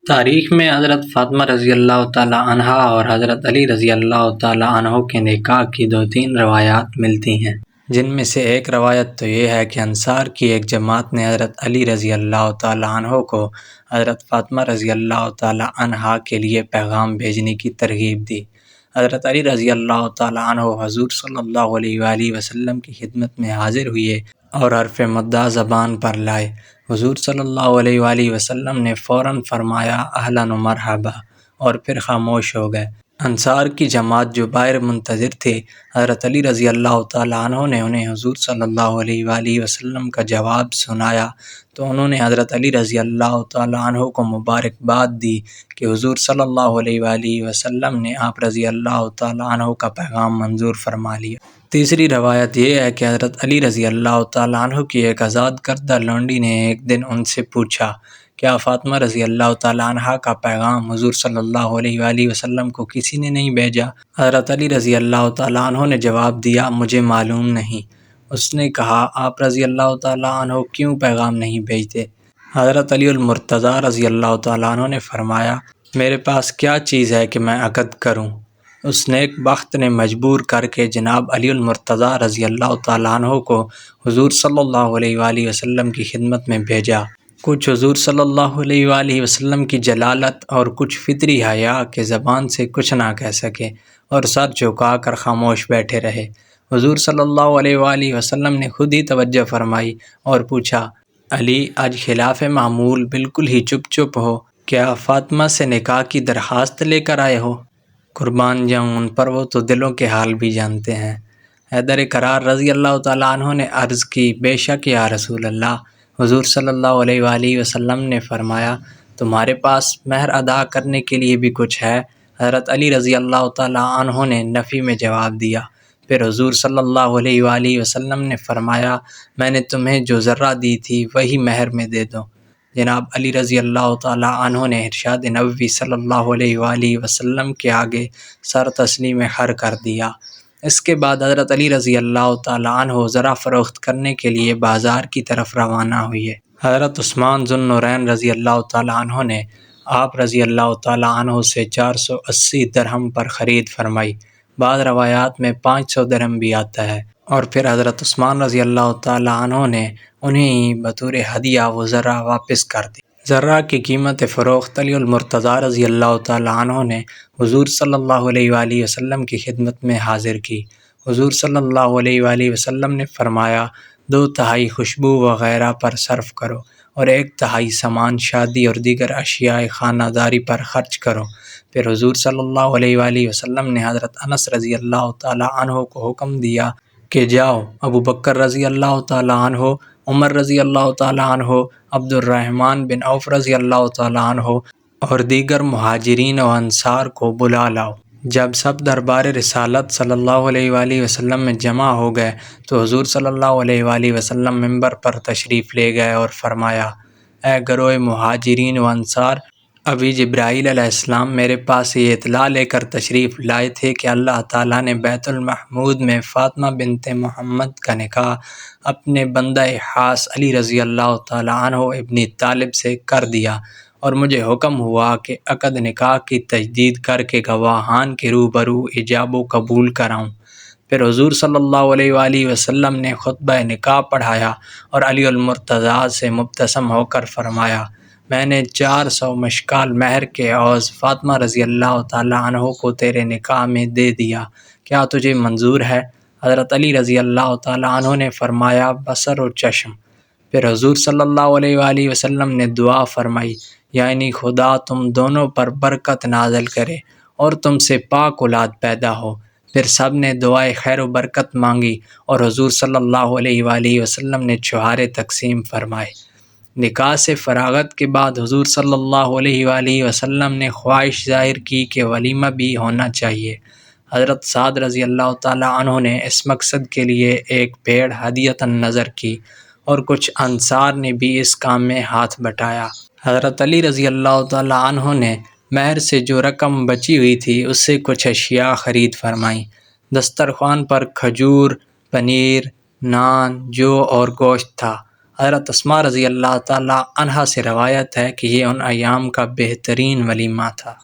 تاریخ میں حضرت فاطمہ رضی اللہ تعالی عنہا اور حضرت علی رضی اللہ تعالی عنہ کے نکاح کی دو تین روایات ملتی ہیں، جن میں سے ایک روایت تو یہ ہے کہ انصار کی ایک جماعت نے حضرت علی رضی اللہ تعالی عنہ کو حضرت فاطمہ رضی اللہ تعالی عنہا کے لیے پیغام بھیجنے کی ترغیب دی۔ حضرت علی رضی اللہ تعالی عنہ حضور صلی اللہ علیہ وآلہ وسلم کی خدمت میں حاضر ہوئے اور حرف مدح زبان پر لائے۔ حضور صلی اللہ علیہ وآلہ وسلم نے فوراً فرمایا اہلاً و مرحبا، اور پھر خاموش ہو گئے۔ انصار کی جماعت جو باہر منتظر تھے، حضرت علی رضی اللہ تعالیٰ عنہ نے انہیں حضور صلی اللہ علیہ وآلہ وسلم کا جواب سنایا تو انہوں نے حضرت علی رضی اللہ تعالیٰ عنہ کو مبارکباد دی کہ حضور صلی اللہ علیہ وآلہ وسلم نے آپ رضی اللہ تعالیٰ عنہ کا پیغام منظور فرما لیا۔ تیسری روایت یہ ہے کہ حضرت علی رضی اللہ تعالیٰ عنہ کی ایک آزاد کردہ لونڈی نے ایک دن ان سے پوچھا، کیا فاطمہ رضی اللہ تعالیٰ عنہ کا پیغام حضور صلی اللہ علیہ وآلہ وسلم کو کسی نے نہیں بھیجا؟ حضرت علی رضی اللہ تعالیٰ عنہ نے جواب دیا، مجھے معلوم نہیں۔ اس نے کہا، آپ رضی اللہ تعالیٰ عنہ کیوں پیغام نہیں بھیجتے؟ حضرت علی المرتضیٰ رضی اللہ تعالیٰ عنہ نے فرمایا، میرے پاس کیا چیز ہے کہ میں عقد کروں؟ اس نیک بخت نے مجبور کر کے جناب علی المرتضیٰ رضی اللہ تعالیٰ عنہ کو حضور صلی اللہ علیہ وآلہ وسلم کی خدمت میں بھیجا۔ کچھ حضور صلی اللہ علیہ وآلہ وسلم کی جلالت اور کچھ فطری حیا کہ زبان سے کچھ نہ کہہ سکے اور سر جھکا کر خاموش بیٹھے رہے۔ حضور صلی اللہ علیہ وآلہ وسلم نے خود ہی توجہ فرمائی اور پوچھا، علی، آج خلاف معمول بالکل ہی چپ ہو، کیا فاطمہ سے نکاح کی درخواست لے کر آئے ہو؟ قربان جاؤں ان پر، وہ تو دلوں کے حال بھی جانتے ہیں۔ حیدر کرار رضی اللہ تعالیٰ عنہ نے عرض کی، بے شک یا رسول اللہ۔ حضور صلی اللہ علیہ وآلہ وسلم نے فرمایا، تمہارے پاس مہر ادا کرنے کے لیے بھی کچھ ہے؟ حضرت علی رضی اللہ تعالیٰ عنہ نے نفی میں جواب دیا۔ پھر حضور صلی اللہ علیہ وآلہ وسلم نے فرمایا، میں نے تمہیں جو ذرہ دی تھی وہی مہر میں دے دو۔ جناب علی رضی اللہ تعالیٰ عنہ نے ارشاد نبوی صلی اللہ علیہ وآلہ وسلم کے آگے سر تسلیم خر کر دیا۔ اس کے بعد حضرت علی رضی اللہ تعالیٰ عنہ ذرہ فروخت کرنے کے لیے بازار کی طرف روانہ ہوئے۔ حضرت عثمان ذو النورین رضی اللہ تعالیٰ عنہ نے آپ رضی اللہ تعالیٰ عنہ سے 480 درہم پر خرید فرمائی، بعض روایات میں 500 درہم بھی آتا ہے، اور پھر حضرت عثمان رضی اللہ تعالیٰ عنہ نے انہیں بطور ہدیہ وہ ذرہ واپس کر دی۔ ذرہ کی قیمت فروخت علی المرتضیٰ رضی اللہ تعالیٰ عنہ نے حضور صلی اللہ علیہ وآلہ وسلم کی خدمت میں حاضر کی۔ حضور صلی اللہ علیہ وآلہ وسلم نے فرمایا، 2/3 خوشبو وغیرہ پر صرف کرو اور 1/3 سامان شادی اور دیگر اشیاء خانہ داری پر خرچ کرو۔ پھر حضور صلی اللہ علیہ وآلہ وسلم نے حضرت انس رضی اللہ تعالیٰ عنہ کو حکم دیا کہ جاؤ، ابو بکر رضی اللہ تعالیٰ عنہ، عمر رضی اللہ تعالیٰ عنہ، عبد الرحمن بن عوف رضی اللہ تعالیٰ عنہ اور دیگر مہاجرین و انصار کو بلا لاؤ۔ جب سب دربار رسالت صلی اللہ علیہ وآلہ وسلم میں جمع ہو گئے تو حضور صلی اللہ علیہ وآلہ وسلم منبر پر تشریف لے گئے اور فرمایا، اے گروہ مہاجرین و انصار، ابھی جبرائیل علیہ السلام میرے پاس یہ اطلاع لے کر تشریف لائے تھے کہ اللہ تعالیٰ نے بیت المحمود میں فاطمہ بنت محمد کا نکاح اپنے بندہ خاص علی رضی اللہ تعالیٰ عنہ ابن طالب سے کر دیا، اور مجھے حکم ہوا کہ عقد نکاح کی تجدید کر کے گواہان کے روبرو ایجاب و قبول کراؤں۔ پھر حضور صلی اللہ علیہ وآلہ وسلم نے خطبہ نکاح پڑھایا اور علی المرتضیٰ سے مبتسم ہو کر فرمایا، میں نے 400 مشکال مہر کے عوض فاطمہ رضی اللہ تعالیٰ عنہ کو تیرے نکاح میں دے دیا، کیا تجھے منظور ہے؟ حضرت علی رضی اللہ تعالیٰ عنہ نے فرمایا، بصر و چشم۔ پھر حضور صلی اللہ علیہ وآلہ وسلم نے دعا فرمائی، یعنی خدا تم دونوں پر برکت نازل کرے اور تم سے پاک اولاد پیدا ہو۔ پھر سب نے دعائے خیر و برکت مانگی اور حضور صلی اللہ علیہ وآلہ وسلم نے چھہارے تقسیم فرمائے۔ نکاح سے فراغت کے بعد حضور صلی اللہ علیہ وآلہ وسلم نے خواہش ظاہر کی کہ ولیمہ بھی ہونا چاہیے۔ حضرت سعد رضی اللہ تعالیٰ عنہ نے اس مقصد کے لیے ایک بھیڑ ہدیۃً نذر کی اور کچھ انصار نے بھی اس کام میں ہاتھ بٹایا۔ حضرت علی رضی اللہ تعالیٰ عنہ نے مہر سے جو رقم بچی ہوئی تھی اس سے کچھ اشیاء خرید فرمائیں۔ دسترخوان پر کھجور، پنیر، نان، جو اور گوشت تھا۔ حضرت اسماء رضی اللہ تعالی عنہا سے روایت ہے کہ یہ ان ایام کا بہترین ولیمہ تھا۔